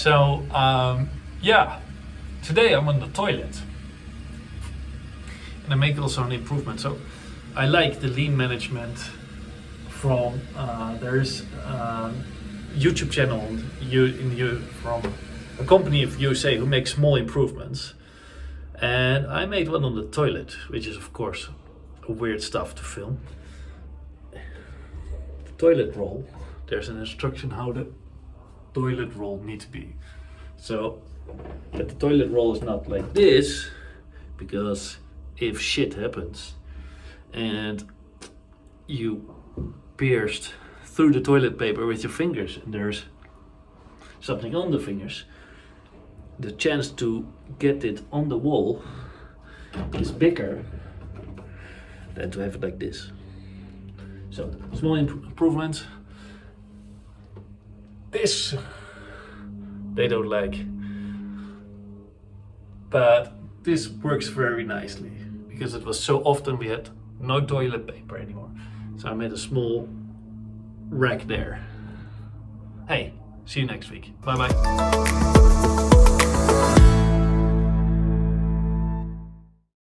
So yeah, today I'm on the toilet and I make also an improvement. So I like the lean management from there's YouTube channel from a company of USA who makes small improvements, and I made one on the toilet, which is of course a weird stuff to film. The toilet roll, there's an instruction how the toilet roll needs to be. So that the toilet roll is not like this, because if shit happens and you pierced through the toilet paper with your fingers and there's something on the fingers, the chance to get it on the wall is bigger than to have it like this. So small improvements. This they don't like, but this works very nicely because it was so often we had no toilet paper anymore. So I made a small rack there. Hey, see you next week. Bye bye.